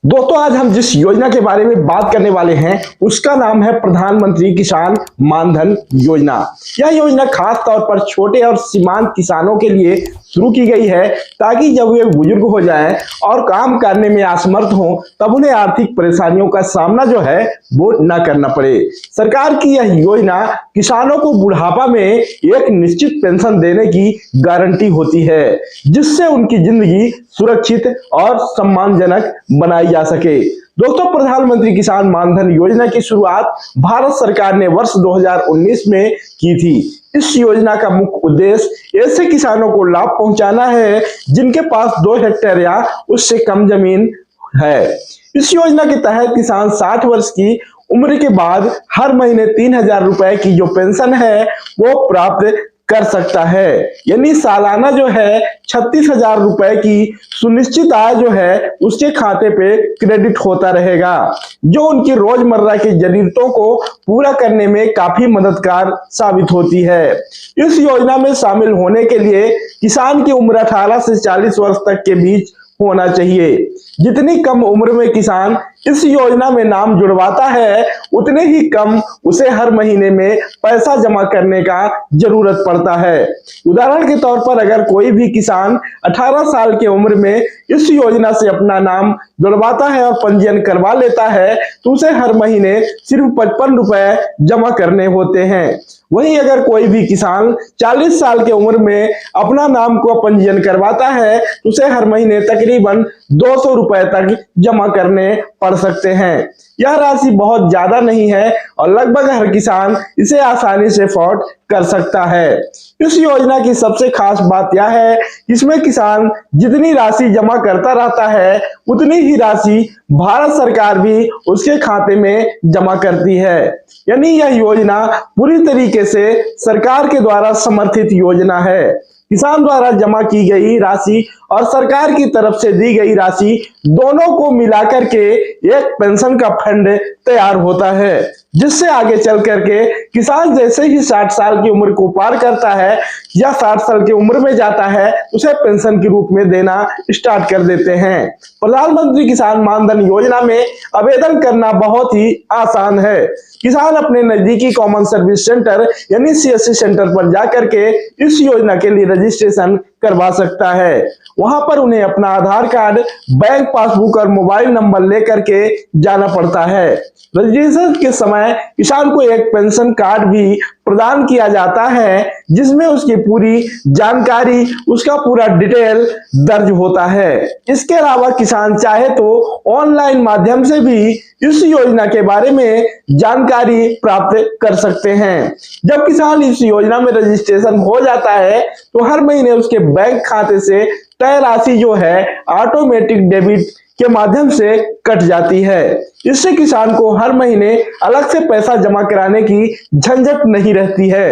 दोस्तों आज हम जिस योजना के बारे में बात करने वाले हैं उसका नाम है प्रधानमंत्री किसान मानधन योजना। यह योजना खास तौर पर छोटे और सीमांत किसानों के लिए शुरू की गई है ताकि जब वे बुजुर्ग हो जाएं और काम करने में असमर्थ हों तब उन्हें आर्थिक परेशानियों का सामना जो है वो न करना पड़े। सरकार की यह योजना किसानों को बुढ़ापा में एक निश्चित पेंशन देने की गारंटी होती है जिससे उनकी जिंदगी सुरक्षित और सम्मानजनक बनाई जा सके। दोस्तों प्रधानमंत्री किसान मानधन योजना की शुरुआत भारत सरकार ने वर्ष 2019 में की थी। इस योजना का मुख्य उद्देश्य ऐसे किसानों को लाभ पहुंचाना है जिनके पास 2 हेक्टेयर या उससे कम जमीन है। इस योजना के तहत किसान 60 वर्ष की उम्र के बाद हर महीने 3,000 रुपए की जो पेंशन है वो प्राप्त कर सकता है, यानी सालाना जो है 36,000 रुपए की सुनिश्चित आय जो है उसके खाते पे क्रेडिट होता रहेगा, जो उनकी रोजमर्रा की जरूरतों को पूरा करने में काफी मददगार साबित होती है। इस योजना में शामिल होने के लिए किसान की उम्र 18 से 40 वर्ष तक के बीच होना चाहिए। जितनी कम उम्र में किसान इस योजना में नाम जुड़वाता है उतने ही कम उसे हर महीने में पैसा जमा करने का जरूरत पड़ता है। उदाहरण के तौर पर अगर कोई भी किसान 18 साल की उम्र में इस योजना से अपना नाम जुड़वाता है और पंजीयन करवा लेता है तो उसे हर महीने सिर्फ 55 रुपए जमा करने होते हैं। वहीं अगर कोई भी किसान 40 साल की उम्र में अपना नाम को पंजीयन करवाता है तो उसे हर महीने तकरीबन 200 रुपए तक जमा करने पड़ सकते हैं। यह राशि बहुत ज्यादा नहीं है और लगभग हर किसान इसे आसानी से अफोर्ड कर सकता है। इस योजना की सबसे खास बात यह है इसमें किसान जितनी राशि जमा करता रहता है उतनी ही राशि भारत सरकार भी उसके खाते में जमा करती है, यानी यह योजना पूरी तरीके से सरकार के द्वारा समर्थित योजना है। किसान द्वारा जमा की गई राशि और सरकार की तरफ से दी गई राशि दोनों को मिलाकर के एक पेंशन का फंड तैयार होता है, जिससे आगे चल करके किसान जैसे ही 60 साल की उम्र को पार करता है या 60 साल की उम्र में जाता है उसे पेंशन के रूप में देना स्टार्ट कर देते हैं। प्रधानमंत्री किसान मानधन योजना में आवेदन करना बहुत ही आसान है। किसान अपने नजदीकी कॉमन सर्विस सेंटर यानी CSC सेंटर पर जाकर के इस योजना के लिए रजिस्ट्रेशन करवा सकता है। वहां पर उन्हें अपना आधार कार्ड, बैंक पासबुक और मोबाइल नंबर लेकर के जाना पड़ता है। रजिस्ट्रेशन के समय किसान को एक पेंशन कार्ड भी प्रदान किया जाता है जिसमें उसकी पूरी जानकारी, उसका पूरा डिटेल दर्ज होता है। इसके अलावा किसान चाहे तो ऑनलाइन माध्यम से भी इस योजना के बारे में जानकारी प्राप्त कर सकते हैं। जब किसान इस योजना में रजिस्ट्रेशन हो जाता है तो हर महीने उसके बैंक खाते से तय राशि जो है ऑटोमेटिक डेबिट के माध्यम से कट जाती है। इससे किसान को हर महीने अलग से पैसा जमा कराने की झंझट नहीं रहती है।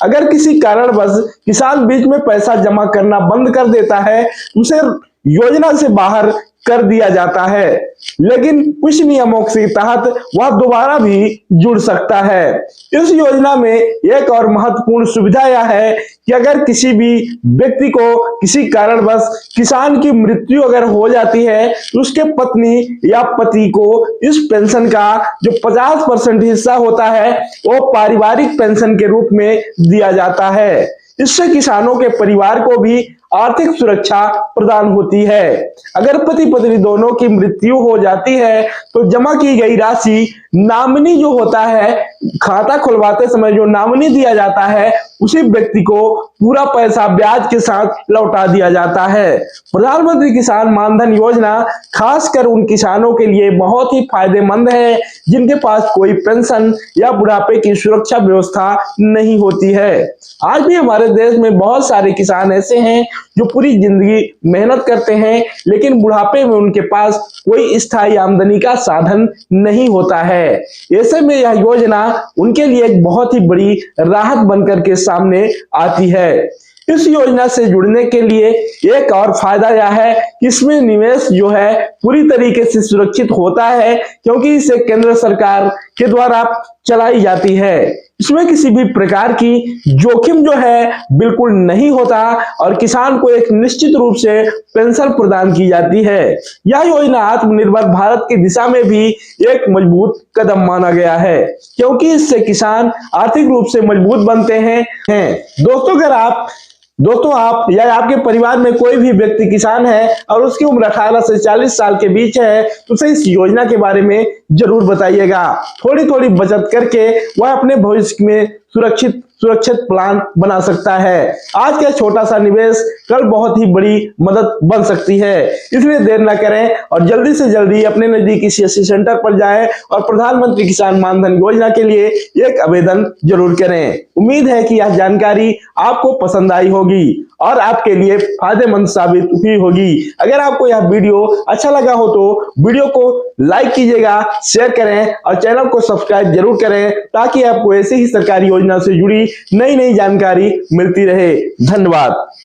अगर किसी कारणवश किसान बीच में पैसा जमा करना बंद कर देता है उसे योजना से बाहर कर दिया जाता है, लेकिन कुछ नियमों के तहत वह दोबारा भी जुड़ सकता है। इस योजना में एक और महत्वपूर्ण सुविधा यह है कि अगर किसी भी व्यक्ति को किसी कारणवश किसान की मृत्यु अगर हो जाती है तो उसके पत्नी या पति को इस पेंशन का जो 50% हिस्सा होता है वो पारिवारिक पेंशन के रूप में दिया जाता है। इससे किसानों के परिवार को भी आर्थिक सुरक्षा प्रदान होती है। अगर पति पत्नी दोनों की मृत्यु हो जाती है तो जमा की गई राशि नामिनी जो होता है, खाता खुलवाते समय जो नामिनी दिया जाता है उसी व्यक्ति को पूरा पैसा ब्याज के साथ लौटा दिया जाता है। प्रधानमंत्री किसान मानधन योजना खासकर उन किसानों के लिए बहुत ही फायदेमंद है जिनके पास कोई पेंशन या बुढ़ापे की सुरक्षा व्यवस्था नहीं होती है। आज भी हमारे देश में बहुत सारे किसान ऐसे हैं जो पूरी जिंदगी मेहनत करते हैं लेकिन बुढ़ापे में उनके पास कोई स्थायी आमदनी का साधन नहीं होता है। ऐसे में यह योजना उनके लिए एक बहुत ही बड़ी राहत बनकर के सामने आती है। इस योजना से जुड़ने के लिए एक और फायदा यह है कि इसमें निवेश जो है पूरी तरीके से सुरक्षित होता है क्योंकि इसे केंद्र सरकार के द्वारा चलाई जाती है। इसमें किसी भी प्रकार की जोखिम जो है बिल्कुल नहीं होता और किसान को एक निश्चित रूप से पेंशन प्रदान की जाती है। यह योजना आत्मनिर्भर भारत की दिशा में भी एक मजबूत कदम माना गया है, क्योंकि इससे किसान आर्थिक रूप से मजबूत बनते हैं। दोस्तों आप या आपके परिवार में कोई भी व्यक्ति किसान है और उसकी उम्र 18 से 40 साल के बीच है तो उसे इस योजना के बारे में जरूर बताइएगा। थोड़ी थोड़ी बचत करके वह अपने भविष्य में सुरक्षित प्लान बना सकता है। आज का छोटा सा निवेश कल बहुत ही बड़ी मदद बन सकती है। इसलिए देर न करें और जल्दी से जल्दी अपने नजदीकी सीएससी सेंटर पर जाएं और प्रधानमंत्री किसान मानधन योजना के लिए एक आवेदन जरूर करें। उम्मीद है कि यह जानकारी आपको पसंद आई होगी और आपके लिए फायदेमंद साबित हुई होगी। अगर आपको यह वीडियो अच्छा लगा हो तो वीडियो को लाइक कीजिएगा, शेयर करें और चैनल को सब्सक्राइब जरूर करें ताकि आपको ऐसे ही सरकारी योजना से जुड़ी नई नई जानकारी मिलती रहे। धन्यवाद।